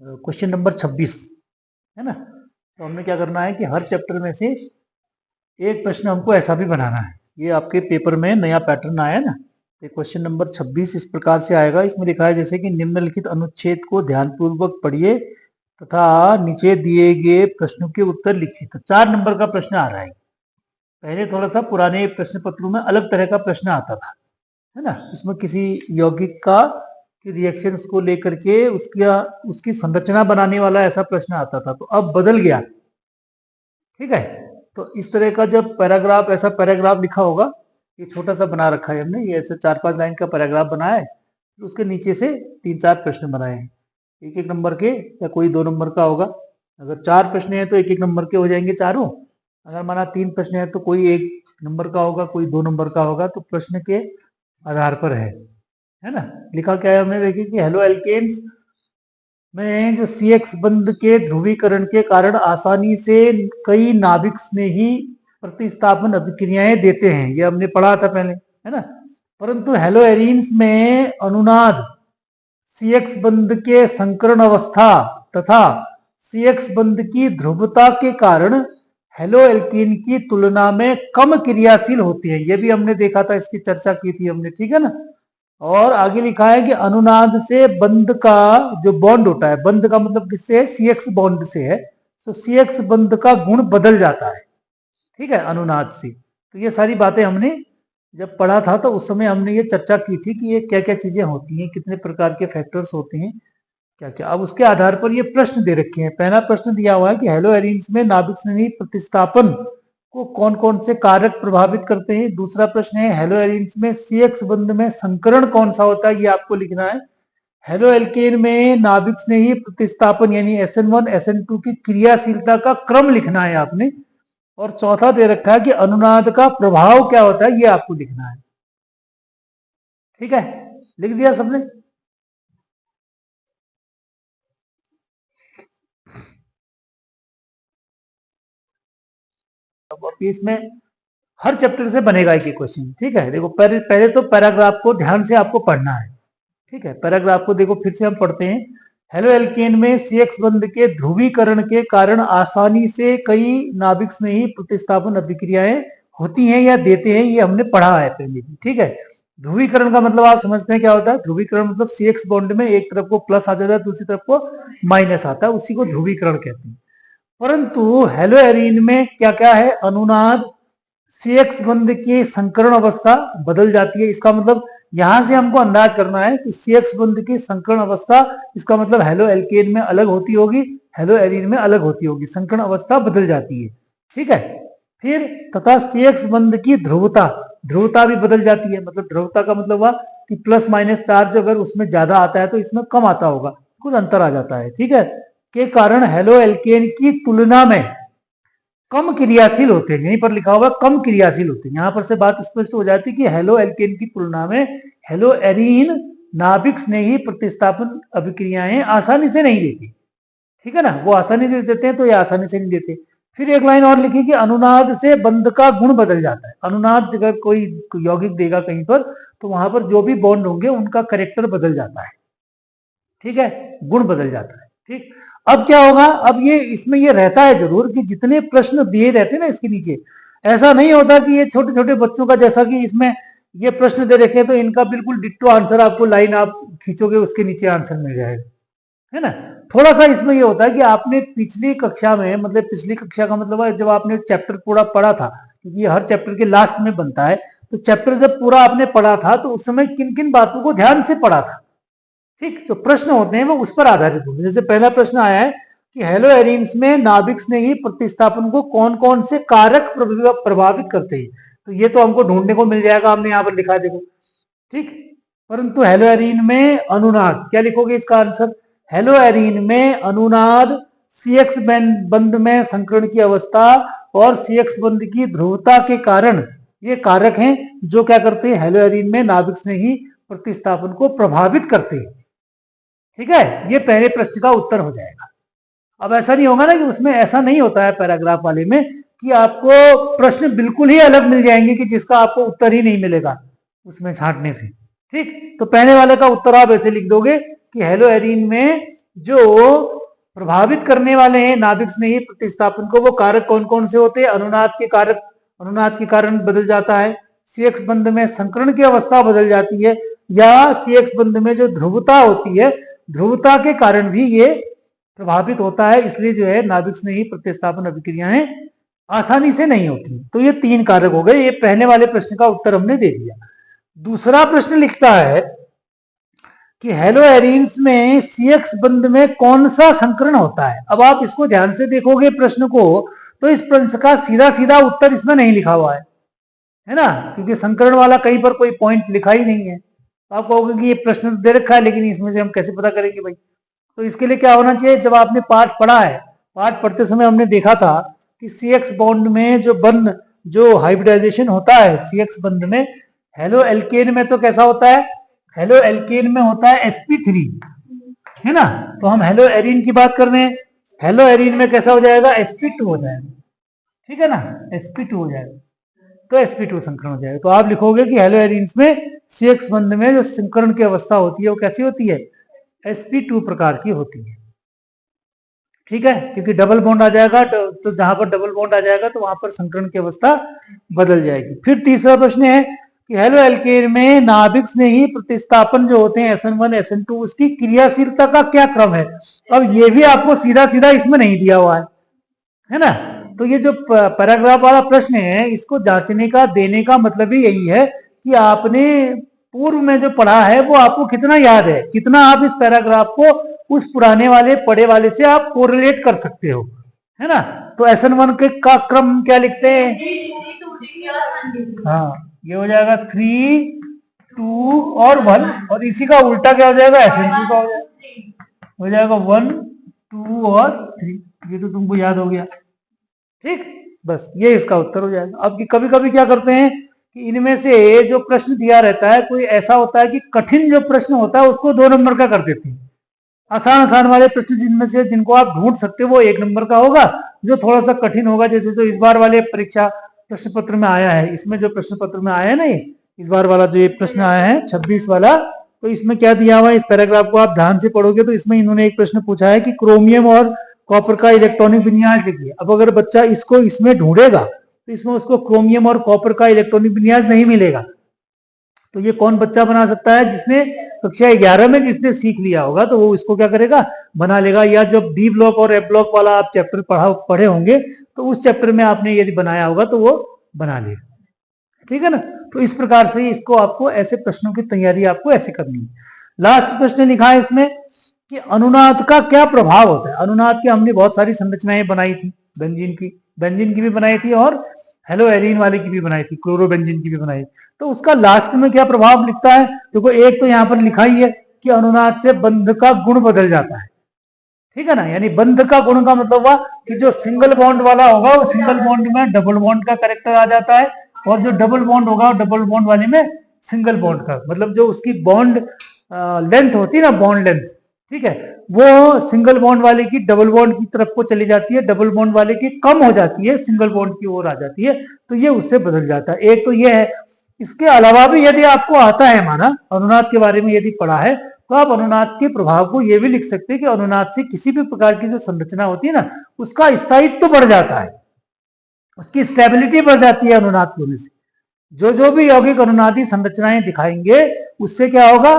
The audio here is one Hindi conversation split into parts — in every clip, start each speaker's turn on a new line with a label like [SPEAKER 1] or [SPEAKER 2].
[SPEAKER 1] क्वेश्चन नंबर 26 है ना। तो हमने क्या करना है कि हर चैप्टर में से एक प्रश्न हमको ऐसा भी बनाना है। ये आपके पेपर में नया पैटर्न आया है ना। तो क्वेश्चन नंबर 26 इस प्रकार से आएगा। इसमें लिखा है जैसे कि निम्नलिखित अनुच्छेद को ध्यानपूर्वक पढ़िए तथा नीचे दिए गए प्रश्नों के उत्तर लिखिए। तो 4 नंबर का प्रश्न आ रहा है। पहले थोड़ा सा पुराने प्रश्न पत्रों में अलग तरह का प्रश्न आता था, है ना। इसमें किसी यौगिक का रिएक्शंस को लेकर के उसकी संरचना बनाने वाला ऐसा प्रश्न आता था। तो अब बदल गया, ठीक है। तो इस तरह का जब पैराग्राफ, ऐसा पैराग्राफ लिखा होगा, ये छोटा सा बना रखा है हमने, ये ऐसे 4-5 लाइन का पैराग्राफ बनाया है। तो उसके नीचे से 3-4 प्रश्न बनाए हैं, 1-1 नंबर के, या कोई 2 नंबर का होगा। अगर 4 प्रश्न है तो 1-1 नंबर के हो जाएंगे चारों। अगर माना 3 प्रश्न है तो कोई 1 नंबर का होगा, कोई 2 नंबर का होगा। तो प्रश्न के आधार पर है ना। लिखा क्या है हमने, देखिए कि हेलो एल्केन्स में जो CX बंध के ध्रुवीकरण के कारण आसानी से कई नाभिक स्नेही प्रतिस्थापन अभिक्रियाएं देते हैं। ये हमने पढ़ा था पहले, है ना। परंतु हेलो एरीन्स में अनुनाद CX बंध के संकरण अवस्था तथा CX बंध की ध्रुवता के कारण हेलो एल्कीन की तुलना में कम क्रियाशील होती है। ये भी हमने देखा था, इसकी चर्चा की थी हमने, ठीक है ना। और आगे लिखा है कि अनुनाद से बंध का जो बॉन्ड होता है, बंध का मतलब किससे है, CX बॉन्ड से है। तो CX बंध का गुण बदल जाता है, ठीक है, अनुनाद से। तो ये सारी बातें हमने जब पढ़ा था तो उस समय हमने ये चर्चा की थी कि ये क्या क्या चीजें होती हैं, कितने प्रकार के फैक्टर्स होते हैं, क्या क्या। अब उसके आधार पर ये प्रश्न दे रखे हैं। पहला प्रश्न दिया हुआ है कि हेलो एरीन्स में नाभिक स्नेही प्रतिस्थापन को कौन कौन से कारक प्रभावित करते हैं। दूसरा प्रश्न है हेलो एरीन्स में CX बंध में संकरण कौन सा होता है, ये आपको लिखना है। हेलो एल्केन में नाभिक स्नेही प्रतिस्थापन यानी SN1 SN2 की क्रियाशीलता का क्रम लिखना है आपने। और चौथा दे रखा है कि अनुनाद का प्रभाव क्या होता है, ये आपको लिखना है, ठीक है। लिख दिया सबने। अब इसमें हर चैप्टर से बनेगा एक क्वेश्चन, ठीक है। देखो पहले तो पैराग्राफ को ध्यान से आपको पढ़ना है, ठीक है। पैराग्राफ को देखो फिर से हम पढ़ते हैं। हेलो एल्केन में CX बंध के ध्रुवीकरण के कारण आसानी से कई नाभिक स्नेही प्रतिस्थापन अभिक्रियाएं होती हैं या देते हैं, ये हमने पढ़ा है पहले भी, ठीक है। ध्रुवीकरण का मतलब आप समझते हैं क्या होता है। ध्रुवीकरण मतलब CX बॉन्ड में एक तरफ को प्लस आ जाता है, दूसरी तरफ को माइनस आता है, उसी को ध्रुवीकरण कहते हैं। परंतु हेलो एरीन में क्या क्या है, अनुनाद CX बंध की संकरण अवस्था बदल जाती है। इसका मतलब यहां से हमको अंदाज करना है कि CX बंध की संकरण अवस्था, इसका मतलब हेलो एल्केन में अलग होती होगी, हेलो एरीन में अलग होती होगी, संकरण अवस्था बदल जाती है, ठीक है। फिर तथा CX बंध की ध्रुवता, ध्रुवता भी बदल जाती है। मतलब ध्रुवता का मतलब हुआ कि प्लस माइनस चार्ज अगर उसमें ज्यादा आता है तो इसमें कम आता होगा, कुछ अंतर आ जाता है, ठीक है। के कारण हेलो एल्केन की तुलना में कम क्रियाशील होते हैं। यहीं पर लिखा हुआ कम क्रियाशील होते हैं। यहां पर से बात स्पष्ट हो जाती है कि हेलो एल्केन की तुलना में हेलो एरीन नाभिक स्नेही प्रतिस्थापन अभिक्रियाएं आसानी से नहीं देती, ठीक है ना। वो आसानी से देते हैं तो ये आसानी से नहीं देते। फिर एक लाइन और लिखी कि अनुनाद से बंध का गुण बदल जाता है। अनुनाद अगर कोई यौगिक देगा कहीं पर तो वहां पर जो भी बॉन्ड होंगे उनका करेक्टर बदल जाता है, ठीक है, गुण बदल जाता है, ठीक। अब क्या होगा, अब ये इसमें ये रहता है जरूर कि जितने प्रश्न दिए रहते हैं ना इसके नीचे, ऐसा नहीं होता कि ये छोटे छोटे बच्चों का जैसा कि इसमें ये प्रश्न दे रखे हैं तो इनका बिल्कुल डिट्टो आंसर आपको लाइन आप खींचोगे उसके नीचे आंसर मिल जाएगा, है ना। थोड़ा सा इसमें ये होता है कि आपने पिछली कक्षा में, मतलब पिछली कक्षा का मतलब जब आपने चैप्टर पूरा पढ़ा था, क्योंकि ये हर चैप्टर के लास्ट में बनता है, तो चैप्टर जब पूरा आपने पढ़ा था तो उस समय किन किन बातों को ध्यान से पढ़ा था, ठीक। जो प्रश्न होते हैं वो उस पर आधारित होते हैं। जैसे पहला प्रश्न आया है कि हेलो एरीन्स में नाभिक स्नेही प्रतिस्थापन को कौन कौन से कारक प्रभावित करते हैं। तो ये तो हमको ढूंढने को मिल जाएगा, हमने यहाँ पर लिखा देखो, ठीक। परंतु हेलो एरीन में अनुनाद, क्या लिखोगे इसका आंसर, हेलो एरीन में अनुनाद CX बंध में संकरण की अवस्था और CX बंध की ध्रुवता के कारण ये कारक हैं जो क्या करते हैं, हेलो एरीन में नाभिक स्नेही प्रतिस्थापन को प्रभावित करते हैं, ठीक है। ये पहले प्रश्न का उत्तर हो जाएगा। अब ऐसा नहीं होगा ना कि उसमें ऐसा नहीं होता है पैराग्राफ वाले में कि आपको प्रश्न बिल्कुल ही अलग मिल जाएंगे कि जिसका आपको उत्तर ही नहीं मिलेगा उसमें छांटने से, ठीक। तो पहले वाले का उत्तर आप ऐसे लिख दोगे कि हेलो एरीन में जो प्रभावित करने वाले हैं नाभिक स्नेही प्रतिस्थापन को। वो कारक कौन कौन से होते हैं? अनुनाद के कारक, अनुनाद के कारण बदल जाता है। CX बंध में संकरण की अवस्था बदल जाती है, या CX बंध में जो ध्रुवता होती है, ध्रुवता के कारण भी ये प्रभावित होता है। इसलिए जो है नाभिक स्नेही प्रतिस्थापन अभिक्रियाएं आसानी से नहीं होती। तो ये 3 कारक हो गए। ये पहले वाले प्रश्न का उत्तर हमने दे दिया। दूसरा प्रश्न लिखता है कि हेलोएरीन्स में CX बंध में कौन सा संकरण होता है। अब आप इसको ध्यान से देखोगे प्रश्न को, तो इस प्रश्न का सीधा सीधा उत्तर इसमें नहीं लिखा हुआ है ना, क्योंकि संकरण वाला कहीं पर कोई पॉइंट लिखा ही नहीं है। तो आप कहोगे कि ये प्रश्न तो दे रखा है, लेकिन इसमें से हम कैसे पता करेंगे भाई? तो इसके लिए क्या होना चाहिए? जब आपने पाठ पढ़ा है, पाठ पढ़ते समय हमने देखा था कि CX बॉन्ड में जो बंध, जो हाइब्रिडाइजेशन होता है CX बंध में, हेलो एल्केन में तो कैसा होता है? हेलो एल्केन में होता है sp3, है ना। तो हम हेलो एरीन की बात कर रहे हैं। हेलो एरीन में कैसा हो जाएगा? sp2 हो जाएगा, ठीक है ना, sp2 हो जाएगा। तो sp2 संकरण हो जाएगा। तो आप लिखोगे कि हेलो एरीन्स में CX बंध में जो संकरण की अवस्था होती है वो कैसी होती है? sp2 प्रकार की होती है, ठीक है, क्योंकि डबल बॉन्ड आ जाएगा। तो जहां पर डबल बॉन्ड आ जाएगा तो वहां पर संकरण की अवस्था बदल जाएगी। फिर तीसरा प्रश्न है कि हेलो एल्केन में नाभिक स्नेही प्रतिस्थापन जो होते हैं SN1 SN2, उसकी क्रियाशीलता का क्या क्रम है? अब ये भी आपको सीधा सीधा इसमें नहीं दिया हुआ है ना। तो ये जो पैराग्राफ वाला प्रश्न है, इसको जांचने का, देने का मतलब ही यही है कि आपने पूर्व में जो पढ़ा है वो आपको कितना याद है, कितना आप इस पैराग्राफ को उस पुराने वाले पढ़े वाले से आप कोरिलेट कर सकते हो, है ना। तो SN1 के का क्रम क्या लिखते हैं? हाँ, ये हो जाएगा 3, 2 और 1, और इसी का उल्टा क्या हो जाएगा? SN2 का हो जाएगा 1, 2 और 3। ये तो तुमको याद हो गया, ठीक। बस ये इसका उत्तर हो जाएगा। अब कभी कभी क्या करते हैं कि इनमें से जो प्रश्न दिया रहता है, कोई ऐसा होता है कि कठिन जो प्रश्न होता है उसको 2 नंबर का कर देते हैं। आसान आसान वाले प्रश्न जिनमें से जिनको आप ढूंढ सकते हो वो 1 नंबर का होगा। जो थोड़ा सा कठिन होगा, जैसे जो इस बार वाले परीक्षा प्रश्न पत्र में आया है, इसमें जो प्रश्न पत्र में आया है ना, इस बार वाला जो ये प्रश्न आया है 26 वाला, तो इसमें क्या दिया हुआ है? इस पैराग्राफ को आप ध्यान से पढ़ोगे तो इसमें इन्होंने एक प्रश्न पूछा है कि क्रोमियम और कॉपर का इलेक्ट्रॉनिक विन्यास लिखिए। अब अगर बच्चा इसको इसमें ढूंढेगा तो इसमें उसको क्रोमियम और कॉपर का इलेक्ट्रॉनिक विन्यास नहीं मिलेगा। तो ये कौन बच्चा बना सकता है? जिसने कक्षा 11 में जिसने सीख लिया होगा, तो वो इसको क्या करेगा? बना लेगा। या जब डी ब्लॉक और एफ ब्लॉक वाला आप चैप्टर पढ़े होंगे तो उस चैप्टर में आपने यदि बनाया होगा तो वो बना लेगा, ठीक है ना। तो इस प्रकार से इसको आपको ऐसे प्रश्नों की तैयारी आपको ऐसे करनी है। लास्ट प्रश्न लिखा है इसमें कि अनुनाद का क्या प्रभाव होता है। अनुनाद की हमने बहुत सारी संरचनाएं बनाई थी, बेंजीन की भी बनाई थी और हेलो एरीन वाले की भी बनाई थी, क्लोरोबेंजीन की भी बनाई। तो उसका लास्ट में क्या प्रभाव लिखता है? देखो, एक तो यहाँ पर लिखा ही है कि अनुनाद से बंध का गुण बदल जाता है, ठीक है ना। यानी बंध का गुण का मतलब हुआ कि जो सिंगल बॉन्ड वाला होगा वो सिंगल बॉन्ड में डबल बॉन्ड का कैरेक्टर आ जाता है, और जो डबल बॉन्ड होगा डबल बॉन्ड वाले में सिंगल बॉन्ड का, मतलब जो उसकी बॉन्ड लेंथ होती है ना, बॉन्ड लेंथ, ठीक है, वो सिंगल बॉन्ड वाले की डबल बॉन्ड की तरफ को चली जाती है, डबल बॉन्ड वाले की कम हो जाती है, सिंगल बॉन्ड की ओर आ जाती है। तो ये उससे बदल जाता है। एक तो ये है। इसके अलावा भी यदि आपको आता है, माना अनुनाद के बारे में यदि पढ़ा है, तो आप अनुनाद के प्रभाव को ये भी लिख सकते हैं कि अनुनाद से किसी भी प्रकार की जो संरचना होती है ना, उसका स्थायित्व तो बढ़ जाता है, उसकी स्टेबिलिटी बढ़ जाती है अनुनाद होने से। जो भी यौगिक अनुनादी संरचनाएं दिखाएंगे उससे क्या होगा?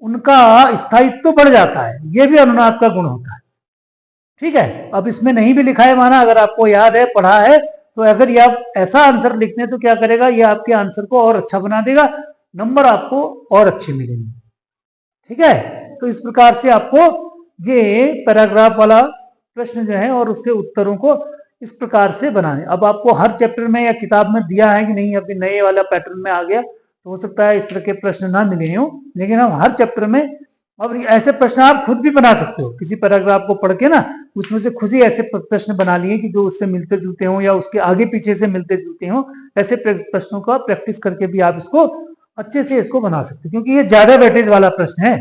[SPEAKER 1] उनका स्थायित्व तो बढ़ जाता है। ये भी अनुनाद का गुण होता है, ठीक है। अब इसमें नहीं भी लिखा है, माना अगर आपको याद है, पढ़ा है, तो अगर ये आप ऐसा आंसर लिखते हैं तो क्या करेगा? ये आपके आंसर को और अच्छा बना देगा, नंबर आपको और अच्छे मिलेंगे, ठीक है। तो इस प्रकार से आपको ये पैराग्राफ वाला प्रश्न जो है और उसके उत्तरों को इस प्रकार से बनाने। अब आपको हर चैप्टर में या किताब में दिया है कि नहीं, अभी नए वाला पैटर्न में आ गया, तो हो सकता है इस तरह के प्रश्न ना मिले हों, लेकिन हम हर चैप्टर में अब ऐसे प्रश्न आप खुद भी बना सकते हो। किसी पैराग्राफ को पढ़ के ना उसमें से खुद ही ऐसे प्रश्न बना लिए कि जो उससे मिलते जुलते हों या उसके आगे पीछे से मिलते जुलते हों। ऐसे प्रश्नों का प्रैक्टिस करके भी आप इसको अच्छे से इसको बना सकते हो, क्योंकि ये ज्यादा वेटेज वाला प्रश्न है,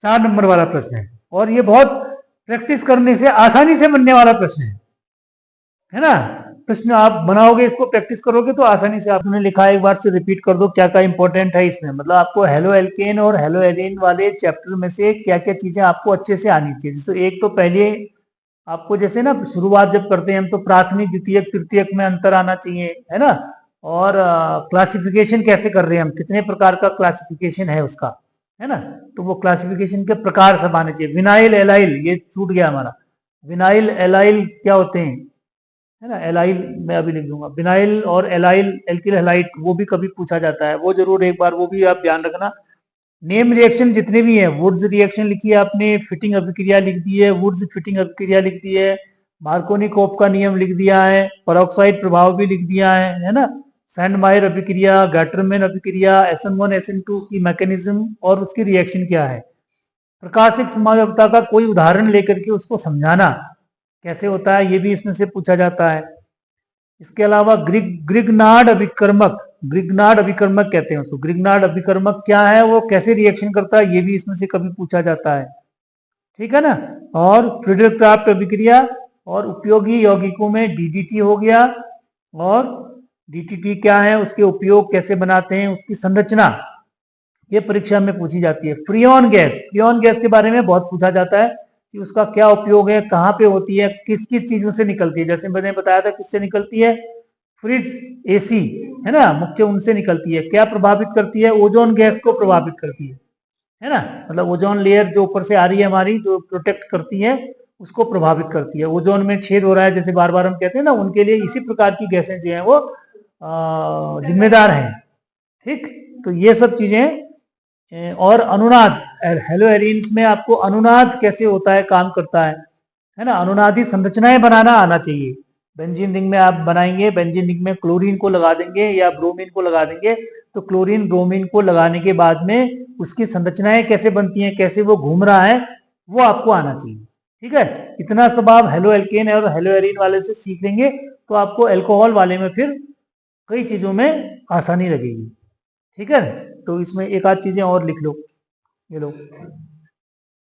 [SPEAKER 1] 4 नंबर वाला प्रश्न है, और ये बहुत प्रैक्टिस करने से आसानी से बनने वाला प्रश्न है ना। प्रश्न आप बनाओगे, इसको प्रैक्टिस करोगे तो आसानी से। आपने लिखा है, एक बार से रिपीट कर दो क्या क्या इंपॉर्टेंट है इसमें। मतलब आपको हेलो एल्केन और हेलो एरीन वाले चैप्टर में से क्या क्या चीजें आपको अच्छे से आनी चाहिए। तो एक तो पहले आपको जैसे ना शुरुआत जब करते हैं हम तो प्राथमिक, द्वितीयक, तृतीयक में अंतर आना चाहिए, है ना। और क्लासिफिकेशन कैसे कर रहे हैं हम, कितने प्रकार का क्लासिफिकेशन है उसका, है ना। तो वो क्लासिफिकेशन के प्रकार सब आने चाहिए। विनाइल एलाइल, ये छूट गया हमारा। विनाइल एलाइल क्या होते हैं, है ना। एलाइल मैं अभी लिख दूंगा। विनाइल और एलाइल एल्किल हैलाइड, वो भी कभी पूछा जाता है, वो जरूर एक बार वो भी आप ध्यान रखना। नेम रिएक्शन जितने भी हैं, वुड्स रिएक्शन लिखी है आपने, फिटिंग अभिक्रिया लिख दी है, वुड्स फिटिंग अभिक्रिया लिख दी है, मार्कोनिकोव का नियम लिख दिया है, पेरोक्साइड प्रभाव भी लिख दिया है ना। सैंडमायर अभिक्रिया, गैटरमैन अभिक्रिया, SN1 SN2 की मैकेनिज्म और उसकी रिएक्शन क्या है। प्रकाशिक संभाव्यता का कोई उदाहरण लेकर के उसको समझाना कैसे होता है, ये भी इसमें से पूछा जाता है। इसके अलावा ग्रिग्नार्ड अभिकर्मक, ग्रिग्नार्ड अभिकर्मक कहते हैं उसको। ग्रिग्नार्ड अभिकर्मक क्या है, वो कैसे रिएक्शन करता है, ये भी इसमें से कभी पूछा जाता है, ठीक है ना। और फ्रीडल-क्राफ्ट अभिक्रिया, और उपयोगी यौगिकों में DDT हो गया, और DDT क्या है, उसके उपयोग कैसे बनाते हैं, उसकी संरचना, ये परीक्षा में पूछी जाती है। फ्रियोन गैस, फ्रियोन गैस के बारे में बहुत पूछा जाता है कि उसका क्या उपयोग है, कहाँ पे होती है, किस किस चीजों से निकलती है। जैसे मैंने बताया था किससे निकलती है, फ्रिज AC, है ना, मुख्य उनसे निकलती है। क्या प्रभावित करती है, ओजोन गैस को प्रभावित करती है ना। मतलब ओजोन लेयर जो ऊपर से आ रही है हमारी, जो प्रोटेक्ट करती है, उसको प्रभावित करती है। ओजोन में छेद हो रहा है जैसे बार बार हम कहते हैं ना, उनके लिए इसी प्रकार की गैसें जो है वो जिम्मेदार हैं, ठीक। तो ये सब चीजें। और अनुनाद, हेलो एरिन्स में आपको अनुनाद कैसे होता है, काम करता है ना। अनुनादी संरचनाएं बनाना आना चाहिए। बेंजीन रिंग में आप बनाएंगे, बेंजीन रिंग में क्लोरीन को लगा देंगे या ब्रोमीन को लगा देंगे, तो क्लोरीन ब्रोमीन को लगाने के बाद में उसकी संरचनाएं कैसे बनती हैं, कैसे वो घूम रहा है, वो आपको आना चाहिए, ठीक है। इतना सब आप हेलो एल्केन और हेलो एरीन वाले से सीख लेंगे तो आपको अल्कोहल वाले में फिर कई चीजों में आसानी लगेगी, ठीक है। तो इसमें एक आध चीजें और लिख लो, ये लो।